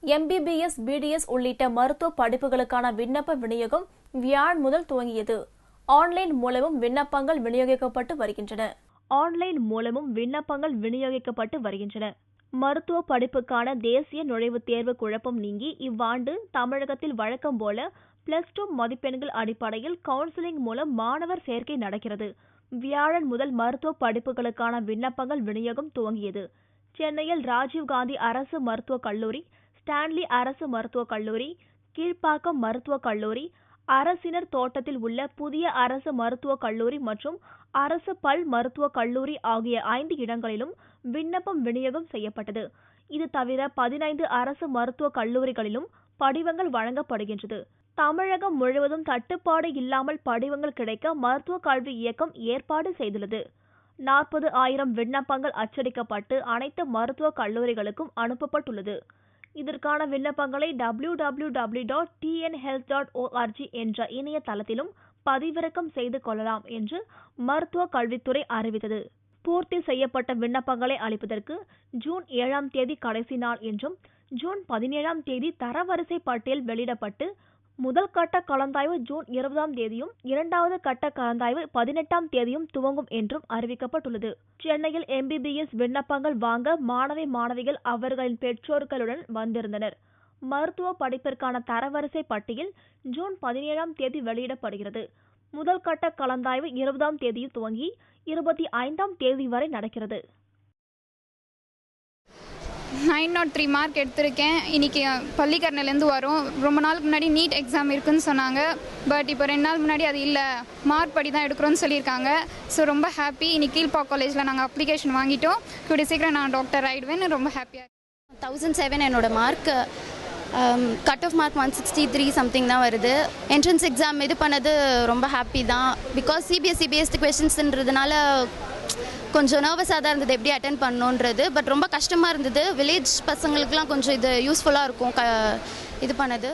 MBBS, BDS உள்ளிட்ட மருத்துவ படிப்புகளுக்கான விண்ணப்ப விநியோகம் வியாழன் முதல் துவங்கியது. ஆன்லைன் மூலமும் விண்ணப்பங்கள் விநியோகிக்கப்பட்டு வருகின்றன. மருத்துவ படிப்புக்கான தேசிய நுழைவுத் தேர்வு குழப்பம் நீங்கி இவ்வாண்டு தமிழகத்தில் வழக்கம் போல +2 மதிப்பெண்கள் அடிப்படையில் கவுன்சிலிங் மூலம் மாணவர் சேர்க்கை நடக்கிறது. வியாழன் முதல் மருத்துவ படிப்புகளுக்கான விண்ணப்பங்கள் விநியோகம் துவங்கியது. சென்னையில் ராஜீவ்காந்தி அரசு மருத்துவக் கல்லூரி, ஸ்டான்லி அரசு மருத்துவக் கல்லூரி, கீழ்ப்பாக்கம் மருத்துவக் கல்லூரி, அரசினர் தோட்டத்தில் உள்ள புதிய அரசு மருத்துவக் கல்லூரி மற்றும் அரசு பல் மருத்துவக் கல்லூரி ஆகிய 5 இடங்களிலும் விண்ணப்பம் விநியோகம் செய்யப்பட்டது. இது தவிர 15 அரசு மருத்துவக் கல்லூரிகளிலும் படிவங்கள் வழங்கப்படுகின்றது. தமிழகம் முழுவதும் தட்டுப்பாடு இல்லாமல் படிவங்கள் கிடைக்க மருத்துவ கல்வி இயக்கம் ஏற்பாடு செய்துள்ளது. 40,000 விண்ணப்பங்கள் அச்சடிக்கப்பட்டு அனைத்து மருத்துவக் கல்லூரிகளுக்கும் அனுப்பப்பட்டுள்ளது. இதற்கான விண்ணப்பங்களை www.tnhealth.org என்ற இணையதளத்திலும் பதிவிறக்கம் செய்து கொள்ளலாம் என்று மருத்துவ கல்வித்துறை அறிவித்தது. பூர்த்தி செய்யப்பட்ட விண்ணப்பங்களை அளிப்பதற்கு ஜூன் 7ஆம் தேதி கடைசி நாள் என்றும், ஜூன் 17ஆம் தேதி தரவரிசை பட்டியல் வெளியிடப்பட்டு முதல் கட்ட கலந்தாய்வு ஜூன் 20ஆம் தேதியும், இரண்டாவது கட்ட கலந்தாய்வு 18ஆம் தேதியும் துவங்கும் என்றும் அறிவிக்கப்பட்டுள்ளது. சென்னையில் MBBS விண்ணப்பங்கள் வாங்க மாணவிகள் அவர்களின் பெற்றோர்களுடன் வந்திருந்தனர். மருத்துவ படிப்பிற்கான தரவரிசை பட்டியல் ஜூன் 17ஆம் தேதி வெளியிடப்படுகிறது. முதல் கட்ட கலந்தாய்வு 20ஆம் தேதியில் துவங்கி 25ஆம் தேதி வரை நடக்கிறது. 903 மார்க் எடுத்திருக்கேன். இன்றைக்கி பள்ளிக்கரணையிலேருந்து வரும். ரொம்ப நாளுக்கு முன்னாடி நீட் எக்ஸாம் இருக்குதுன்னு சொன்னாங்க. பட் இப்போ 2 நாள் முன்னாடி அது இல்லை, மார்க் படி தான் எடுக்கிறோன்னு சொல்லியிருக்காங்க. ஸோ ரொம்ப ஹாப்பி. இன்னைக்கு கீழ்ப்பாக்கம் காலேஜில் நாங்கள் அப்ளிகேஷன் வாங்கிட்டோம். கூடிய சீக்கிரம் நான் டாக்டர் ஆகிடுவேன். ரொம்ப ஹாப்பியாக. 1007 என்னோட mark. Cut off mark 163 something தான் வருது. என்ட்ரன்ஸ் எக்ஸாம் இது பண்ணது ரொம்ப ஹாப்பி தான். பிகாஸ் CBSE பேஸ்டு கொஷின்ஸ்ன்றதுனால கொஞ்சம் நர்வஸாக தான் இருந்தது எப்படி அட்டென்ட் பண்ணணுன்றது. பட் ரொம்ப கஷ்டமாக இருந்தது. வில்லேஜ் பசங்களுக்குலாம் கொஞ்சம் இது யூஸ்ஃபுல்லாக இருக்கும் இது பண்ணது.